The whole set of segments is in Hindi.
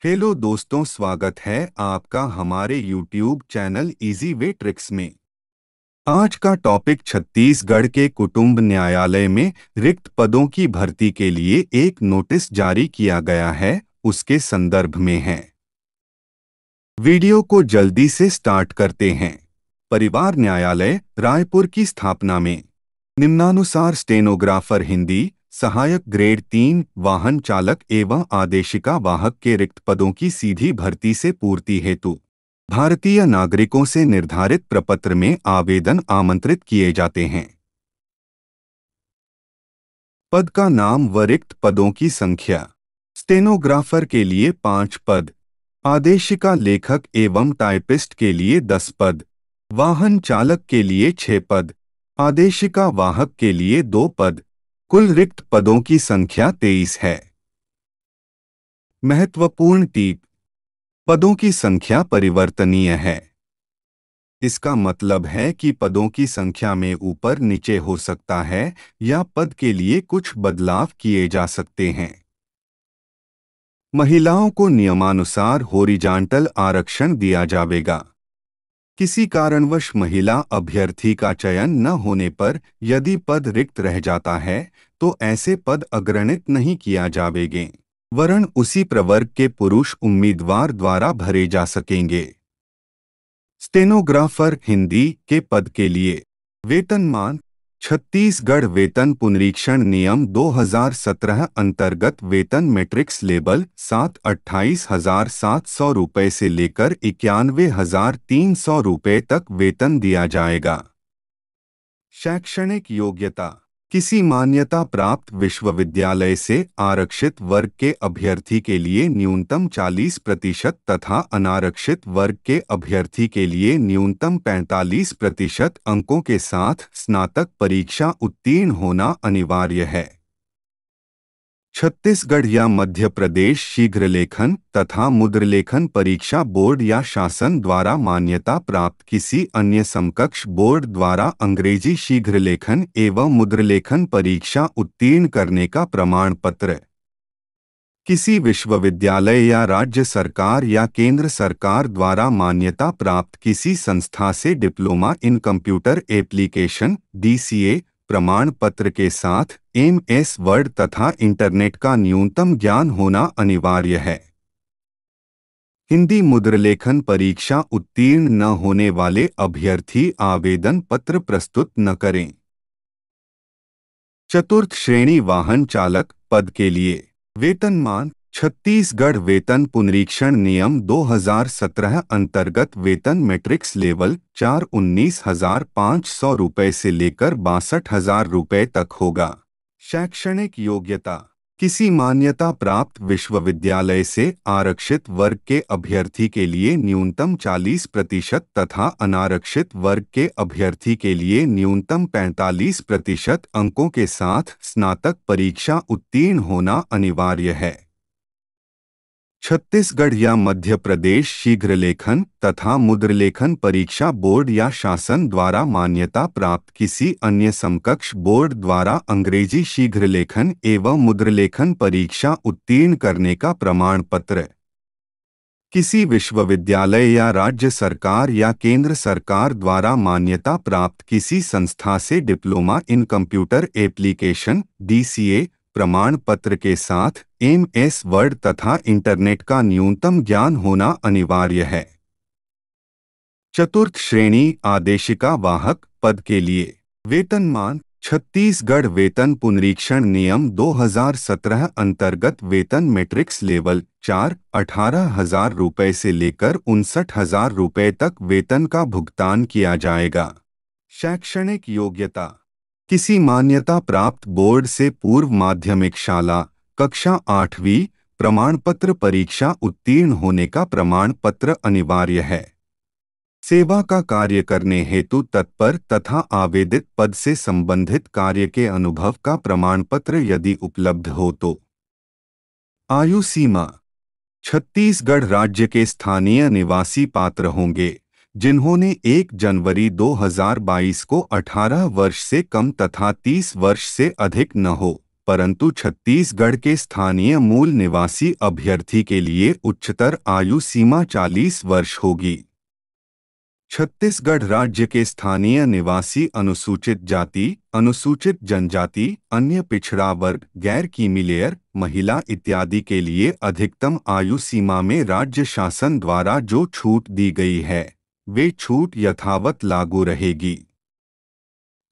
हेलो दोस्तों, स्वागत है आपका हमारे YouTube channel easy way tricks में। आज का टॉपिक छत्तीसगढ़ के कुटुंब न्यायालय में रिक्त पदों की भर्ती के लिए एक नोटिस जारी किया गया है, उसके संदर्भ में है। वीडियो को जल्दी से स्टार्ट करते हैं। परिवार न्यायालय रायपुर की स्थापना में निम्नानुसार स्टेनोग्राफर हिंदी, सहायक ग्रेड 3, वाहन चालक एवं आदेशिका वाहक के रिक्त पदों की सीधी भर्ती से पूर्ति हेतु भारतीय नागरिकों से निर्धारित प्रपत्र में आवेदन आमंत्रित किए जाते हैं। पद का नाम व रिक्त पदों की संख्या। स्टेनोग्राफर के लिए 5 पद, आदेशिका लेखक एवं टाइपिस्ट के लिए 10 पद, वाहन चालक के लिए 6 पद, आदेशिका वाहक के लिए 2 पद। कुल रिक्त पदों की संख्या 23 है। महत्वपूर्ण टिप: पदों की संख्या परिवर्तनीय है। इसका मतलब है कि पदों की संख्या में ऊपर नीचे हो सकता है या पद के लिए कुछ बदलाव किए जा सकते हैं। महिलाओं को नियमानुसार हॉरिजॉन्टल आरक्षण दिया जाएगा। किसी कारणवश महिला अभ्यर्थी का चयन न होने पर यदि पद रिक्त रह जाता है तो ऐसे पद अग्रणित नहीं किया जाएंगे, वरन उसी प्रवर्ग के पुरुष उम्मीदवार द्वारा भरे जा सकेंगे। स्टेनोग्राफर हिंदी के पद के लिए वेतनमान: छत्तीसगढ़ वेतन पुनरीक्षण नियम 2017 अंतर्गत वेतन मैट्रिक्स लेवल 728,700 रुपये से लेकर 91,300 रुपये तक वेतन दिया जाएगा। शैक्षणिक योग्यता: किसी मान्यता प्राप्त विश्वविद्यालय से आरक्षित वर्ग के अभ्यर्थी के लिए न्यूनतम 40% तथा अनारक्षित वर्ग के अभ्यर्थी के लिए न्यूनतम 45% अंकों के साथ स्नातक परीक्षा उत्तीर्ण होना अनिवार्य है। छत्तीसगढ़ या मध्य प्रदेश शीघ्र लेखन तथा मुद्रलेखन परीक्षा बोर्ड या शासन द्वारा मान्यता प्राप्त किसी अन्य समकक्ष बोर्ड द्वारा अंग्रेजी शीघ्र लेखन एवं मुद्रलेखन परीक्षा उत्तीर्ण करने का प्रमाण पत्र। किसी विश्वविद्यालय या राज्य सरकार या केंद्र सरकार द्वारा मान्यता प्राप्त किसी संस्था से diploma in computer application (DCA) प्रमाण पत्र के साथ MS वर्ड तथा इंटरनेट का न्यूनतम ज्ञान होना अनिवार्य है। हिंदी मुद्रलेखन परीक्षा उत्तीर्ण न होने वाले अभ्यर्थी आवेदन पत्र प्रस्तुत न करें। चतुर्थ श्रेणी वाहन चालक पद के लिए वेतनमान: छत्तीसगढ़ वेतन पुनरीक्षण नियम 2017 अंतर्गत वेतन मैट्रिक्स लेवल 4 19,500 रुपये से लेकर 62,000 रुपये तक होगा। शैक्षणिक योग्यता: किसी मान्यता प्राप्त विश्वविद्यालय से आरक्षित वर्ग के अभ्यर्थी के लिए न्यूनतम 40% तथा अनारक्षित वर्ग के अभ्यर्थी के लिए न्यूनतम 45% अंकों के साथ स्नातक परीक्षा उत्तीर्ण होना अनिवार्य है। छत्तीसगढ़ या मध्य प्रदेश शीघ्र लेखन तथा मुद्रलेखन परीक्षा बोर्ड या शासन द्वारा मान्यता प्राप्त किसी अन्य समकक्ष बोर्ड द्वारा अंग्रेजी शीघ्र लेखन एवं मुद्रलेखन परीक्षा उत्तीर्ण करने का प्रमाण पत्र। किसी विश्वविद्यालय या राज्य सरकार या केंद्र सरकार द्वारा मान्यता प्राप्त किसी संस्था से diploma in computer application (DCA) प्रमाण पत्र के साथ MS वर्ड तथा इंटरनेट का न्यूनतम ज्ञान होना अनिवार्य है। चतुर्थ श्रेणी आदेशिका वाहक पद के लिए वेतनमान: छत्तीसगढ़ वेतन पुनरीक्षण नियम 2017 अंतर्गत वेतन मैट्रिक्स लेवल 4 18,000 रुपये से लेकर 59,000 रुपये तक वेतन का भुगतान किया जाएगा। शैक्षणिक योग्यता: किसी मान्यता प्राप्त बोर्ड से पूर्व माध्यमिक शाला कक्षा 8वीं प्रमाण पत्र परीक्षा उत्तीर्ण होने का प्रमाण पत्र अनिवार्य है। सेवा का कार्य करने हेतु तत्पर तथा आवेदित पद से संबंधित कार्य के अनुभव का प्रमाण पत्र यदि उपलब्ध हो तो। आयु सीमा: छत्तीसगढ़ राज्य के स्थानीय निवासी पात्र होंगे जिन्होंने 1 जनवरी 2022 को 18 वर्ष से कम तथा 30 वर्ष से अधिक न हो, परंतु छत्तीसगढ़ के स्थानीय मूल निवासी अभ्यर्थी के लिए उच्चतर आयु सीमा 40 वर्ष होगी। छत्तीसगढ़ राज्य के स्थानीय निवासी अनुसूचित जाति, अनुसूचित जनजाति, अन्य पिछड़ा वर्ग, गैर क्रीमीलेयर, महिला इत्यादि के लिए अधिकतम आयु सीमा में राज्य शासन द्वारा जो छूट दी गई है, वे छूट यथावत लागू रहेगी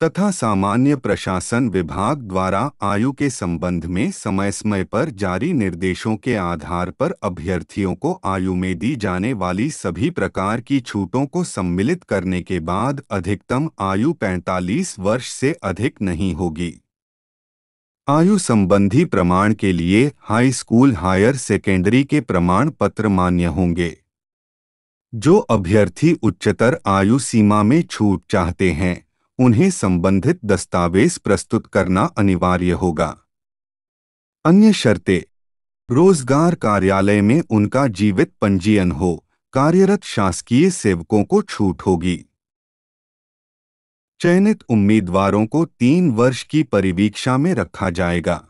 तथा सामान्य प्रशासन विभाग द्वारा आयु के संबंध में समय समय पर जारी निर्देशों के आधार पर अभ्यर्थियों को आयु में दी जाने वाली सभी प्रकार की छूटों को सम्मिलित करने के बाद अधिकतम आयु 45 वर्ष से अधिक नहीं होगी। आयु संबंधी प्रमाण के लिए हाई स्कूल हायर सेकेंडरी के प्रमाण पत्र मान्य होंगे। जो अभ्यर्थी उच्चतर आयु सीमा में छूट चाहते हैं, उन्हें संबंधित दस्तावेज प्रस्तुत करना अनिवार्य होगा। अन्य शर्तें: रोजगार कार्यालय में उनका जीवित पंजीयन हो, कार्यरत शासकीय सेवकों को छूट होगी। चयनित उम्मीदवारों को 3 वर्ष की परिवीक्षा में रखा जाएगा।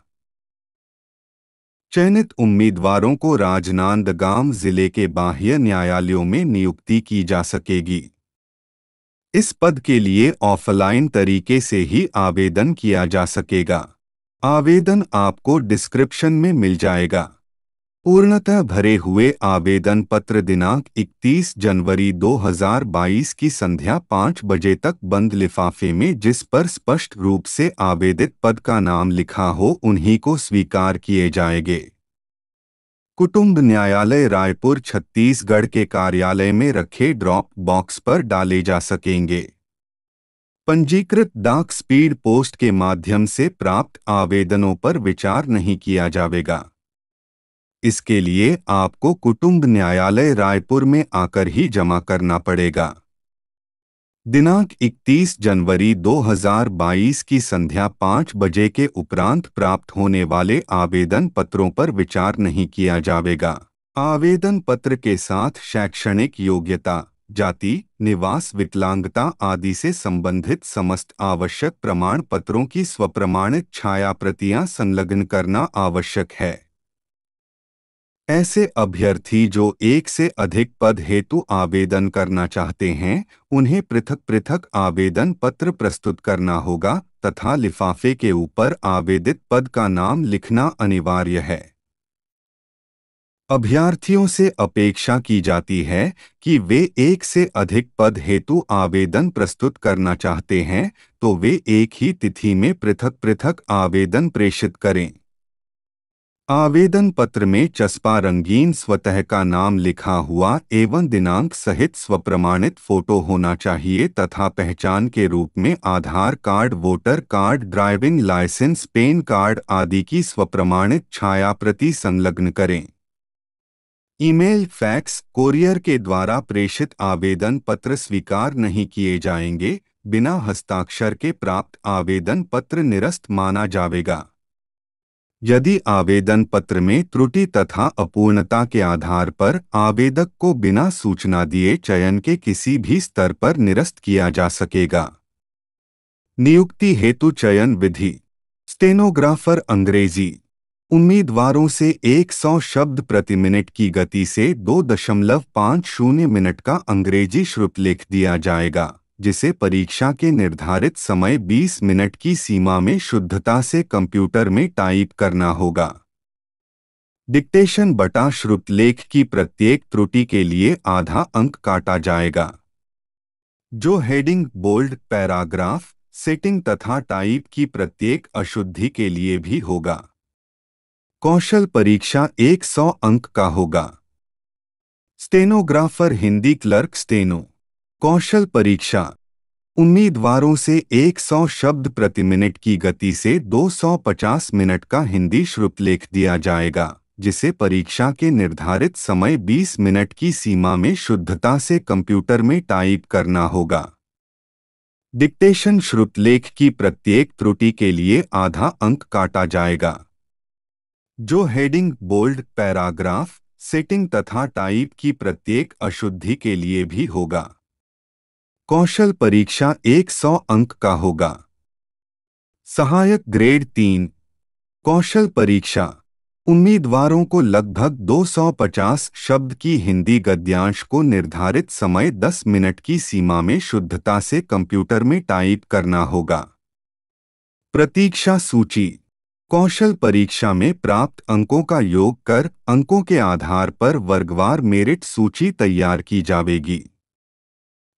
चयनित उम्मीदवारों को राजनांदगांव जिले के बाह्य न्यायालयों में नियुक्ति की जा सकेगी। इस पद के लिए ऑफलाइन तरीके से ही आवेदन किया जा सकेगा। आवेदन आपको डिस्क्रिप्शन में मिल जाएगा। पूर्णतः भरे हुए आवेदन पत्र दिनांक 31 जनवरी 2022 की संध्या 5 बजे तक बंद लिफाफे में जिस पर स्पष्ट रूप से आवेदित पद का नाम लिखा हो उन्हीं को स्वीकार किए जाएंगे। कुटुंब न्यायालय रायपुर छत्तीसगढ़ के कार्यालय में रखे ड्रॉप बॉक्स पर डाले जा सकेंगे। पंजीकृत डाक स्पीड पोस्ट के माध्यम से प्राप्त आवेदनों पर विचार नहीं किया जाएगा। इसके लिए आपको कुटुंब न्यायालय रायपुर में आकर ही जमा करना पड़ेगा। दिनांक 31 जनवरी 2022 की संध्या 5 बजे के उपरांत प्राप्त होने वाले आवेदन पत्रों पर विचार नहीं किया जाएगा। आवेदन पत्र के साथ शैक्षणिक योग्यता, जाति, निवास, विकलांगता आदि से संबंधित समस्त आवश्यक प्रमाण पत्रों की स्वप्रमाणित छाया प्रतियां संलग्न करना आवश्यक है। ऐसे अभ्यर्थी जो एक से अधिक पद हेतु आवेदन करना चाहते हैं, उन्हें पृथक पृथक आवेदन पत्र प्रस्तुत करना होगा तथा लिफाफे के ऊपर आवेदित पद का नाम लिखना अनिवार्य है। अभ्यर्थियों से अपेक्षा की जाती है कि वे एक से अधिक पद हेतु आवेदन प्रस्तुत करना चाहते हैं तो वे एक ही तिथि में पृथक पृथक आवेदन प्रेषित करें। आवेदन पत्र में चस्पा रंगीन स्वतः का नाम लिखा हुआ एवं दिनांक सहित स्वप्रमाणित फोटो होना चाहिए तथा पहचान के रूप में Aadhaar card, voter card, driving licence, PAN card आदि की स्वप्रमाणित छाया प्रति संलग्न करें। ईमेल, फैक्स, कोरियर के द्वारा प्रेषित आवेदन पत्र स्वीकार नहीं किए जाएंगे। बिना हस्ताक्षर के प्राप्त आवेदन पत्र निरस्त माना जाएगा। यदि आवेदन पत्र में त्रुटि तथा अपूर्णता के आधार पर आवेदक को बिना सूचना दिए चयन के किसी भी स्तर पर निरस्त किया जा सकेगा। नियुक्ति हेतु चयन विधि: स्टेनोग्राफर अंग्रेजी। उम्मीदवारों से 100 शब्द प्रति मिनट की गति से 2.50 मिनट का अंग्रेजी श्रुतलेख दिया जाएगा, जिसे परीक्षा के निर्धारित समय 20 मिनट की सीमा में शुद्धता से कंप्यूटर में टाइप करना होगा। डिक्टेशन बटा श्रुतलेख की प्रत्येक त्रुटि के लिए आधा अंक काटा जाएगा। जो हेडिंग, बोल्ड, पैराग्राफ, सेटिंग तथा टाइप की प्रत्येक अशुद्धि के लिए भी होगा। कौशल परीक्षा 100 अंक का होगा। Stenographer Hindi clerk steno. कौशल परीक्षा: उम्मीदवारों से 100 शब्द प्रति मिनट की गति से 250 मिनट का हिंदी श्रुतलेख दिया जाएगा, जिसे परीक्षा के निर्धारित समय 20 मिनट की सीमा में शुद्धता से कंप्यूटर में टाइप करना होगा। डिक्टेशन श्रुतलेख की प्रत्येक त्रुटि के लिए आधा अंक काटा जाएगा। जो हेडिंग, बोल्ड, पैराग्राफ, सेटिंग तथा टाइप की प्रत्येक अशुद्धि के लिए भी होगा। कौशल परीक्षा 100 अंक का होगा। सहायक ग्रेड 3 कौशल परीक्षा। उम्मीदवारों को लगभग 250 शब्द की हिंदी गद्यांश को निर्धारित समय 10 मिनट की सीमा में शुद्धता से कंप्यूटर में टाइप करना होगा। प्रतीक्षा सूची। कौशल परीक्षा में प्राप्त अंकों का योग कर अंकों के आधार पर वर्गवार मेरिट सूची तैयार की जाएगी,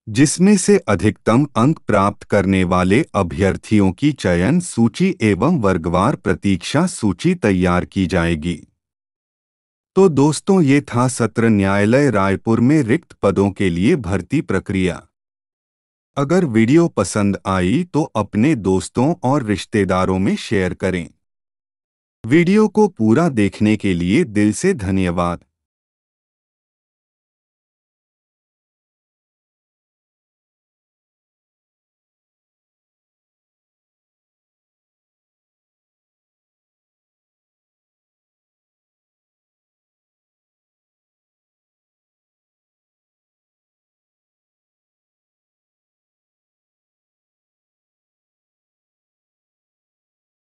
जिसमें से अधिकतम अंक प्राप्त करने वाले अभ्यर्थियों की चयन सूची एवं वर्गवार प्रतीक्षा सूची तैयार की जाएगी। तो दोस्तों, ये था सत्र न्यायालय रायपुर में रिक्त पदों के लिए भर्ती प्रक्रिया। अगर वीडियो पसंद आई तो अपने दोस्तों और रिश्तेदारों में शेयर करें। वीडियो को पूरा देखने के लिए दिल से धन्यवाद।